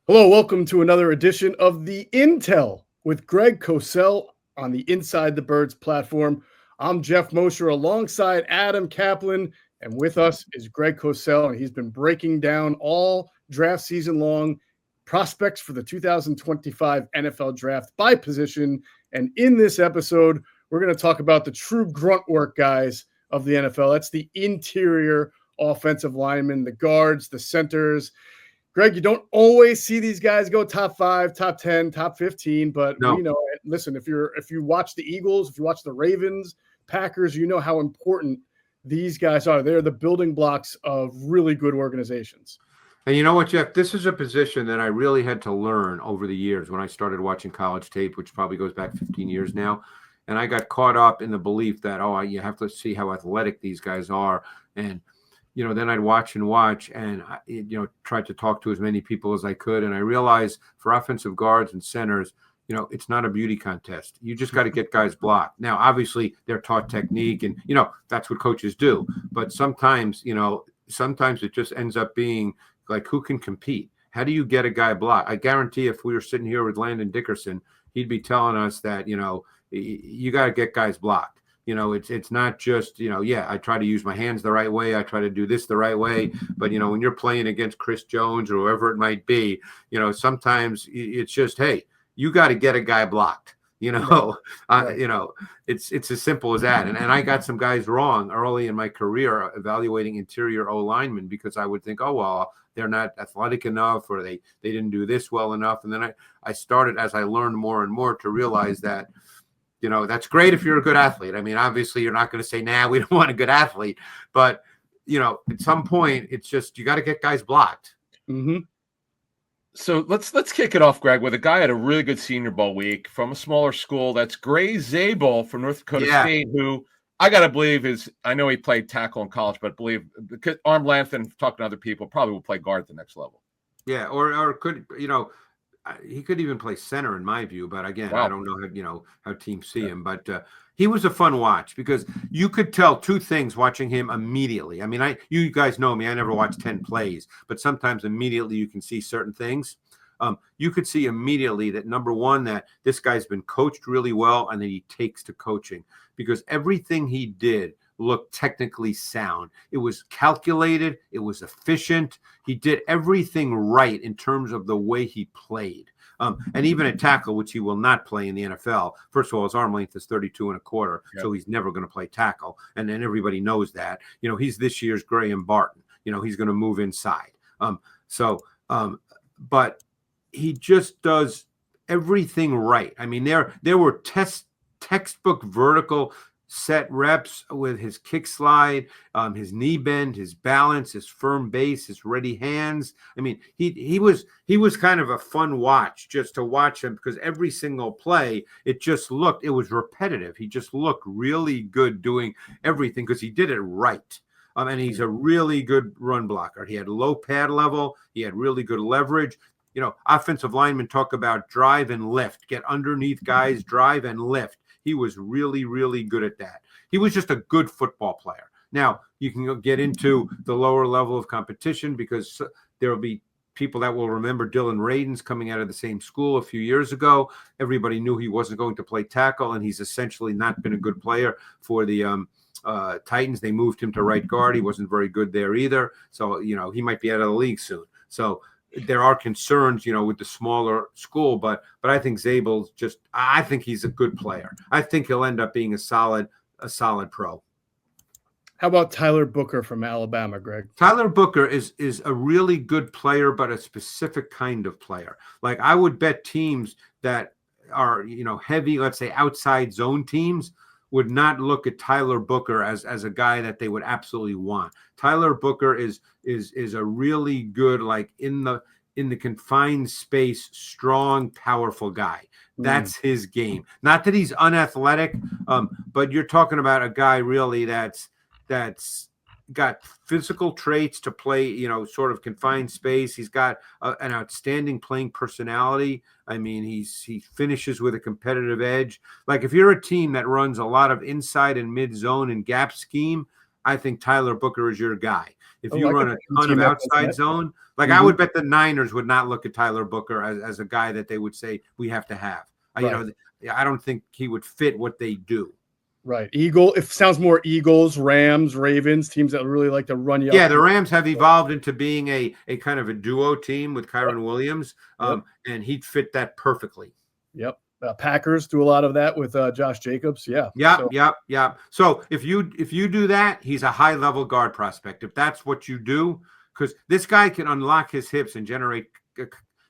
Hello, welcome to another edition of the Intel with Greg Cosell on the Inside the Birds platform. I'm Jeff Mosher alongside Adam Kaplan, and with us is Greg Cosell, and he's been breaking down all draft season long prospects for the 2025 NFL Draft by position. And in this episode, we're going to talk about the true grunt work guys of the NFL. That's the interior offensive linemen, the guards, the centers. Greg, you don't always see these guys go top 5, top 10, top 15, but No. we know it. Listen, if you watch the Eagles, if you watch the Ravens, Packers, you know how important these guys are. They're the building blocks of really good organizations. And you know what, Jeff? This is a position that I really had to learn over the years when I started watching college tape, which probably goes back 15 years now. And I got caught up in the belief that, you have to see how athletic these guys are. And then I'd watch and tried to talk to as many people as I could. And I realized for offensive guards and centers, it's not a beauty contest. You just got to get guys blocked. Now, obviously, they're taught technique and, that's what coaches do. But sometimes it just ends up being like, who can compete? How do you get a guy blocked? I guarantee if we were sitting here with Landon Dickerson, he'd be telling us that, you got to get guys blocked. It's not just, I try to use my hands the right way. I try to do this the right way. But, when you're playing against Chris Jones or whoever it might be, sometimes it's just, hey, you got to get a guy blocked, Right. it's as simple as that. And I got some guys wrong early in my career evaluating interior O linemen because I would think, they're not athletic enough or they didn't do this well enough. And then I started, as I learned more and more, to realize that, that's great if you're a good athlete. I mean, obviously, you're not going to say, we don't want a good athlete. But, at some point, it's just you got to get guys blocked. Mm-hmm. So let's kick it off, Greg, with a guy at a really good Senior Bowl week from a smaller school. That's Greg Zable from North Dakota State, who I got to believe I know he played tackle in college, but believe because arm length and talking to other people probably will play guard at the next level. Yeah, or could, he could even play center in my view, but again, wow. I don't know how teams see him, but he was a fun watch because you could tell two things watching him immediately. I mean, you guys know me, I never watch 10 plays, but sometimes immediately you can see certain things. You could see immediately that, number one, that this guy's been coached really well and that he takes to coaching because everything he did looked technically sound. It was calculated. It was efficient. He did everything right in terms of the way he played. And even at tackle, which he will not play in the NFL. First of all, his arm length is 32 1/4, so he's never going to play tackle. And then everybody knows that. He's this year's Graham Barton. He's going to move inside. But he just does everything right. I mean, there were textbook vertical set reps with his kick slide, his knee bend, his balance, his firm base, his ready hands. I mean, he was kind of a fun watch just to watch him because every single play, it was repetitive. He just looked really good doing everything because he did it right. And he's a really good run blocker. He had low pad level. He had really good leverage. Offensive linemen talk about drive and lift, get underneath guys, drive and lift. He was really, really good at that. He was just a good football player. Now, you can get into the lower level of competition because there will be people that will remember Dylan Radins coming out of the same school a few years ago. Everybody knew he wasn't going to play tackle, and he's essentially not been a good player for the Titans. They moved him to right guard. He wasn't very good there either. So, he might be out of the league soon. So, there are concerns, with the smaller school, but I think Zabel's I think he's a good player. I think he'll end up being a solid pro. How about TylerBooker from Alabama, Greg? TylerBooker is a really good player, but a specific kind of player. Like I would bet teams that are, heavy, let's say outside zone teams, would not look at TylerBooker as a guy that they would absolutely want. TylerBooker is a really good, like in the confined space, strong, powerful guy. That's his game. Not that he's unathletic, but you're talking about a guy really that's got physical traits to play, sort of confined space. He's got an outstanding playing personality. I mean, he finishes with a competitive edge. Like if you're a team that runs a lot of inside and mid zone and gap scheme, I think TylerBooker is your guy. If Oh, you I run could a ton team of up with outside that. zone, like I would bet the Niners would not look at TylerBooker as a guy that they would say we have to have. You know, I don't think he would fit what they do. Right. It sounds more Eagles, Rams, Ravens, teams that really like to run you Yeah, up. the Rams have evolved into being a kind of a duo team with Kyron Williams, and he'd fit that perfectly. Yep. Packers do a lot of that with Josh Jacobs. Yeah. Yep. So if you do that, he's a high level guard prospect. If that's what you do, because this guy can unlock his hips and generate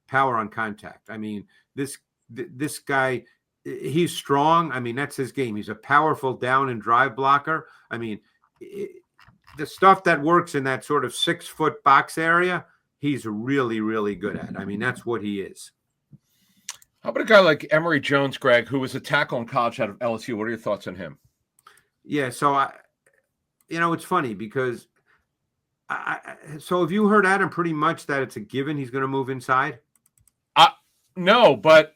power on contact. I mean, this guy, he's strong. I mean, that's his game. He's a powerful down and drive blocker. I mean, the stuff that works in that sort of 6 foot box area, he's really, really good at. I mean, that's what he is. How about a guy like Emory Jones, Greg, who was a tackle in college out of LSU? What are your thoughts on him? Yeah, so it's funny because so have you heard, Adam, pretty much that it's a given he's going to move inside? No, but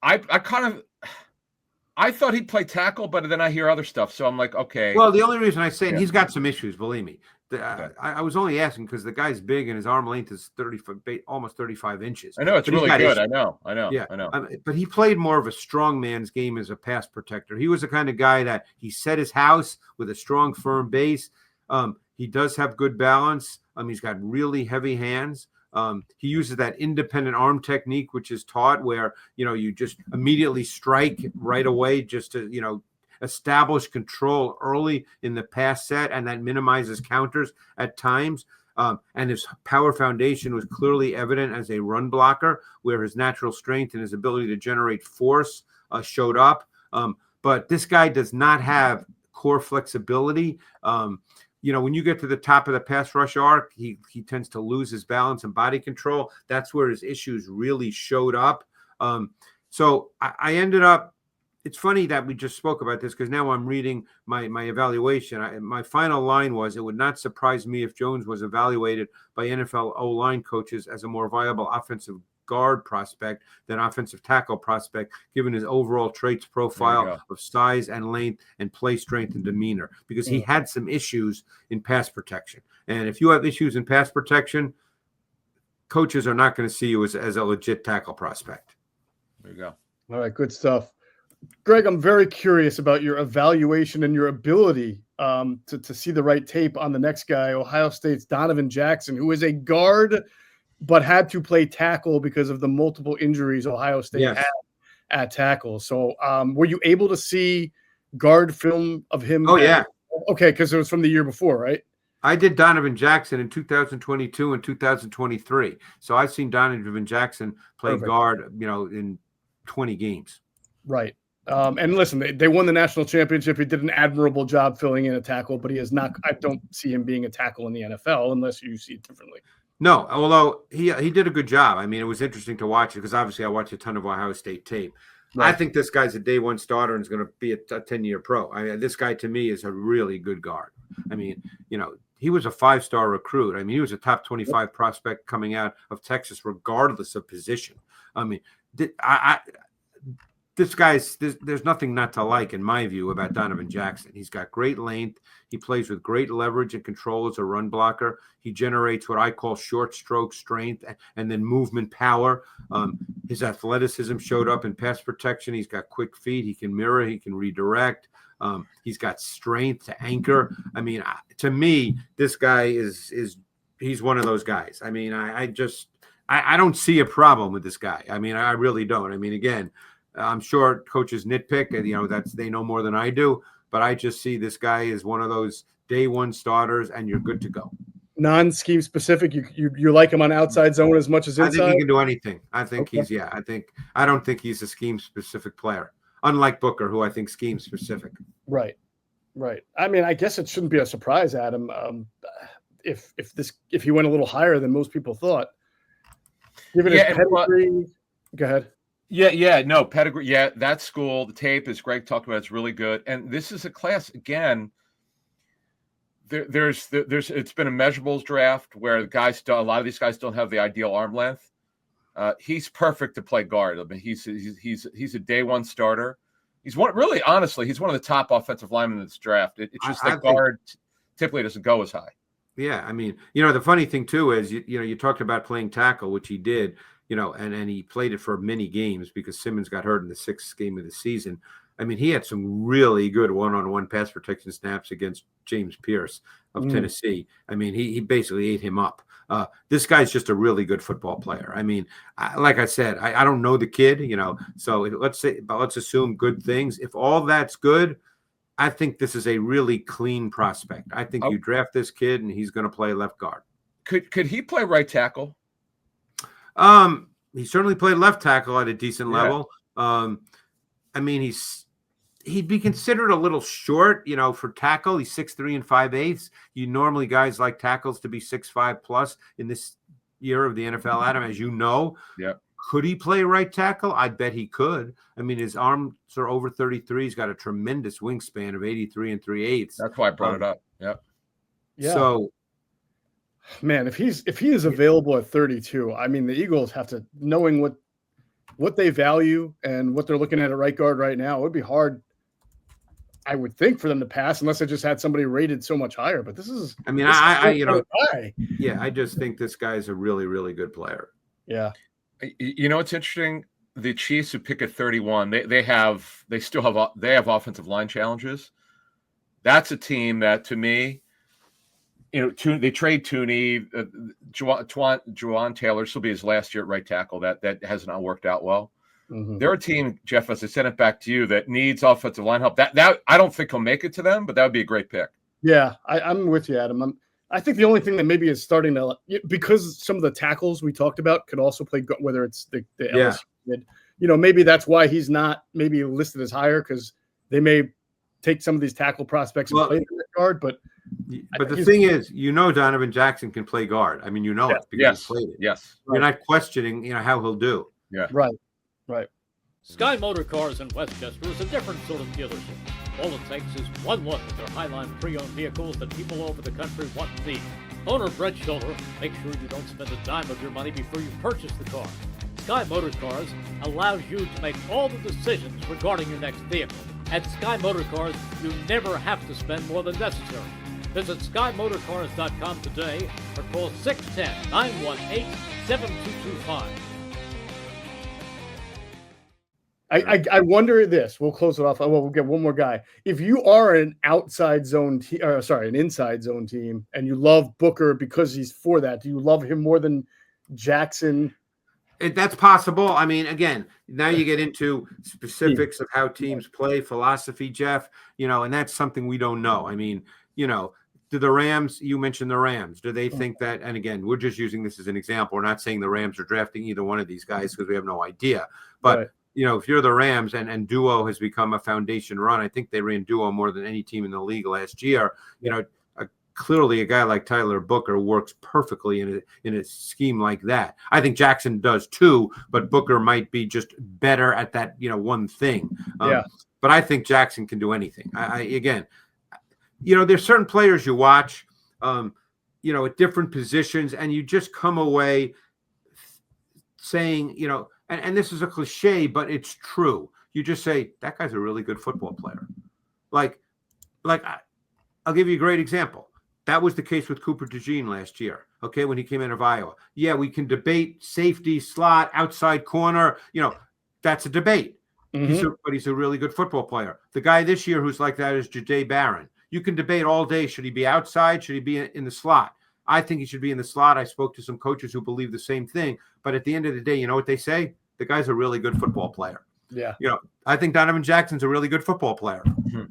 I thought he'd play tackle, but then I hear other stuff, so I'm like, okay. Well, the only reason I say he's got some issues, believe me. I was only asking because the guy's big and his arm length is almost 35 inches. I know it's really good. I know. Yeah, I know. But he played more of a strong man's game as a pass protector. He was the kind of guy that he set his house with a strong, firm base. He does have good balance. He's got really heavy hands. He uses that independent arm technique, which is taught where, you just immediately strike right away just to, establish control early in the pass set, and that minimizes counters at times. And his power foundation was clearly evident as a run blocker, where his natural strength and his ability to generate force showed up. But this guy does not have core flexibility. When you get to the top of the pass rush arc, he tends to lose his balance and body control. That's where his issues really showed up. So I ended up, it's funny that we just spoke about this because now I'm reading my evaluation. My final line was, it would not surprise me if Jones was evaluated by NFL O-line coaches as a more viable offensive guard prospect than offensive tackle prospect, given his overall traits profile of size and length and play strength and demeanor, because he had some issues in pass protection. And if you have issues in pass protection, coaches are not going to see you as a legit tackle prospect. There you go. All right, good stuff. Greg, I'm very curious about your evaluation and your ability to see the right tape on the next guy, Ohio State's Donovan Jackson, who is a guard but had to play tackle because of the multiple injuries Ohio State had at tackle. So were you able to see guard film of him? Oh, yeah. Okay, because it was from the year before, right? I did Donovan Jackson in 2022 and 2023. So I've seen Donovan Jackson play guard, in 20 games. Right. And listen, they won the national championship. He did an admirable job filling in a tackle, but he is not. I don't see him being a tackle in the NFL unless you see it differently. No, although he did a good job. I mean, it was interesting to watch it because obviously I watched a ton of Ohio State tape. Right. I think this guy's a day one starter and is going to be a 10-year pro. I mean, this guy to me is a really good guard. I mean, he was a 5-star recruit. I mean, he was a top 25 prospect coming out of Texas, regardless of position. I mean, this guy's there's nothing not to like in my view about Donovan Jackson. He's got great length. He plays with great leverage and control as a run blocker. He generates what I call short stroke strength and then movement power. His athleticism showed up in pass protection. He's got quick feet. He can mirror. He can redirect. He's got strength to anchor. I mean, to me, this guy he's one of those guys. I mean, I don't see a problem with this guy. I mean, I really don't. I mean, again, I'm sure coaches nitpick, and they know more than I do. But I just see this guy as one of those day one starters, and you're good to go. Non-scheme specific, you like him on outside zone as much as inside? I think he can do anything. I think I don't think he's a scheme specific player, unlike Booker, who I think scheme specific. Right. I mean, I guess it shouldn't be a surprise, Adam, if he went a little higher than most people thought. Given his pedigree, go ahead. No, pedigree. Yeah, that school, the tape, as Greg talked about, is really good. And this is a class, again, there's it's been a measurables draft where a lot of these guys don't have the ideal arm length. He's perfect to play guard. I mean, he's a day one starter. He's one of the top offensive linemen in this draft. It's just that guard typically doesn't go as high. Yeah, I mean, the funny thing too is you talked about playing tackle, which he did, and he played it for many games because Simmons got hurt in the 6th game of the season. I mean, he had some really good one-on-one pass protection snaps against James Pierce of Tennessee. I mean, he basically ate him up. This guy's just a really good football player. I mean, like I said, I don't know the kid, so let's assume good things. If all that's good, I think this is a really clean prospect. I think you draft this kid and he's going to play left guard. Could he play right tackle? He certainly played left tackle at a decent level. I mean, he'd be considered a little short, for tackle. He's 6'3" and 5/8. You normally guys like tackles to be 6'5" plus in this year of the NFL, Adam, as you know. Yeah. Could he play right tackle? I bet he could. I mean, his arms are over 33. He's got a tremendous wingspan of 83 and 3/8. That's why I brought it up. Yep. Yeah. So, man, if he is available at 32, I mean, the Eagles have to, knowing what they value and what they're looking at right guard right now, it would be hard, I would think, for them to pass unless they just had somebody rated so much higher. But this is, I mean, I just think this guy's a really, really good player. Yeah. It's interesting. The Chiefs, who pick at 31, they have offensive line challenges. That's a team that, to me, they trade Tooney, Juwan Taylor. This will be his last year at right tackle. That has not worked out well. Mm-hmm. They're a team, Jeff, as I sent it back to you, that needs offensive line help. That I don't think he'll make it to them, but that would be a great pick. Yeah, I'm with you, Adam. I think the only thing that maybe is starting to, because some of the tackles we talked about could also play, whether it's the LSU kid, maybe that's why he's not maybe listed as higher, because they may take some of these tackle prospects and play the guard. But the thing is, Donovan Jackson can play guard. I mean, it because he played it. Yes. You're not questioning, how he'll do. Yeah. Right. Sky Motor Cars in Westchester is a different sort of dealership. All it takes is one look at their Highline pre-owned vehicles that people all over the country want and need. Owner Brett Schiller makes sure you don't spend a dime of your money before you purchase the car. Sky Motor Cars allows you to make all the decisions regarding your next vehicle. At Sky Motor Cars, you never have to spend more than necessary. Visit SkyMotorCars.com today or call 610-918-7225. I wonder this. We'll close it off. We'll get one more guy. If you are an inside zone team, and you love Booker because he's for that, do you love him more than Jackson? That's possible. I mean, again, now you get into specifics of how teams play, philosophy, Jeff, and that's something we don't know. I mean, do the Rams, you mentioned the Rams, do they think that, and again, we're just using this as an example. We're not saying the Rams are drafting either one of these guys because we have no idea. But, right. If you're the Rams and duo has become a foundation run, I think they ran duo more than any team in the league last year. Clearly a guy like TylerBooker works perfectly in a scheme like that. I think Jackson does too, but Booker might be just better at that, one thing. But I think Jackson can do anything. Again, there's certain players you watch, at different positions, and you just come away saying, and this is a cliche, but it's true. You just say, that guy's a really good football player. Like I'll give you a great example. That was the case with Cooper DeJean last year, okay, when he came out of Iowa. Yeah, we can debate safety, slot, outside corner. That's a debate. Mm-hmm. But he's a really good football player. The guy this year who's like that is Jahdae Barron. You can debate all day. Should he be outside? Should he be in the slot? I think he should be in the slot. I spoke to some coaches who believe the same thing. But at the end of the day, you know what they say? The guy's a really good football player. Yeah. I think Donovan Jackson's a really good football player. Mm-hmm.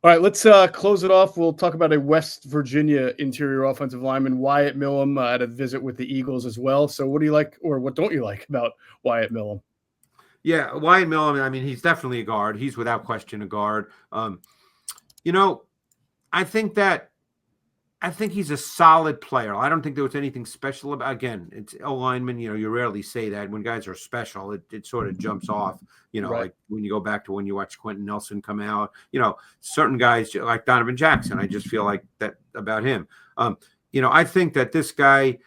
All right, let's close it off. We'll talk about a West Virginia interior offensive lineman, Wyatt Milum, at a visit with the Eagles as well. So what do you like, or what don't you like about Wyatt Milum? Yeah, Wyatt Milum, I mean, he's definitely a guard. He's without question a guard. I think he's a solid player. I don't think there was anything special about. Again, it's O-lineman. You rarely say that when guys are special. It sort of jumps off. Right. Like when you go back to when you watch Quentin Nelson come out. Certain guys like Donovan Jackson. I just feel like that about him. I think that this guy,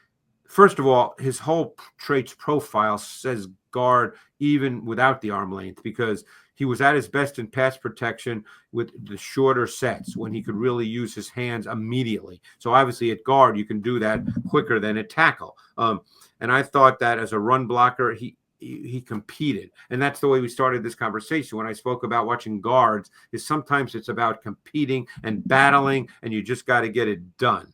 first of all, his whole traits profile says guard even without the arm length, because he was at his best in pass protection with the shorter sets when he could really use his hands immediately. So obviously at guard, you can do that quicker than at tackle. And I thought that as a run blocker, he competed. And that's the way we started this conversation when I spoke about watching guards, is sometimes it's about competing and battling, and you just got to get it done.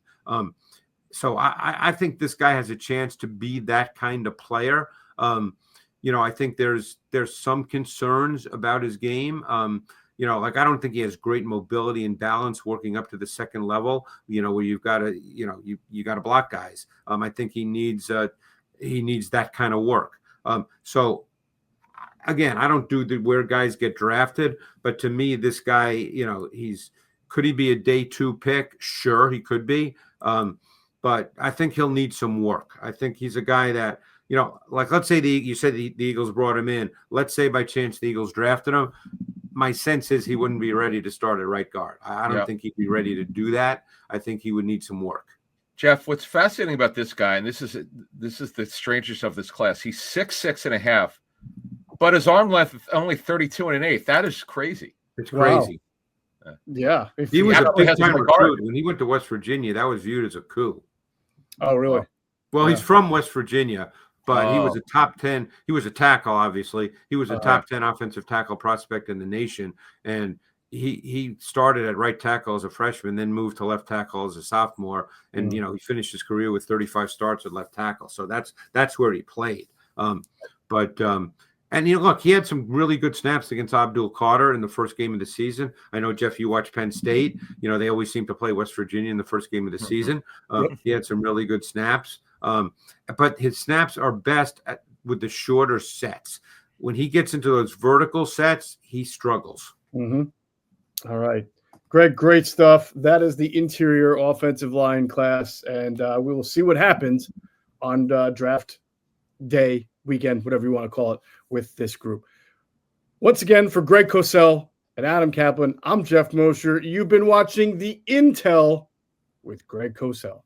So I think this guy has a chance to be that kind of player. I think there's some concerns about his game. I don't think he has great mobility and balance working up to the second level, where you've got to, you got to block guys. I think he needs that kind of work. So again, I don't do where guys get drafted, but to me, this guy, could he be a day 2 pick? Sure, he could be. But I think he'll need some work. I think he's a guy that, let's say you said the Eagles brought him in. Let's say by chance the Eagles drafted him. My sense is he wouldn't be ready to start at right guard. I don't think he'd be ready to do that. I think he would need some work. Jeff, what's fascinating about this guy, and this is the strangest of this class, he's 6'6.5", but his arm length is only 32 1/8. That is crazy. It's crazy. Wow. Yeah. He was a big-time recruit. When he went to West Virginia, that was viewed as a coup. Oh, really? Well, he's from West Virginia, but he was a top 10. He was a tackle, obviously. He was a top 10 offensive tackle prospect in the nation. And he started at right tackle as a freshman, then moved to left tackle as a sophomore. And, he finished his career with 35 starts at left tackle. So that's where he played. And look, he had some really good snaps against Abdul Carter in the first game of the season. I know, Jeff, you watch Penn State. They always seem to play West Virginia in the first game of the season. He had some really good snaps. But his snaps are best with the shorter sets. When he gets into those vertical sets, he struggles. Mm-hmm. All right. Greg, great stuff. That is the interior offensive line class, and we will see what happens on draft day, weekend, whatever you want to call it, with this group. Once again, for Greg Cosell and Adam Kaplan, I'm Jeff Mosher. You've been watching the Intel with Greg Cosell.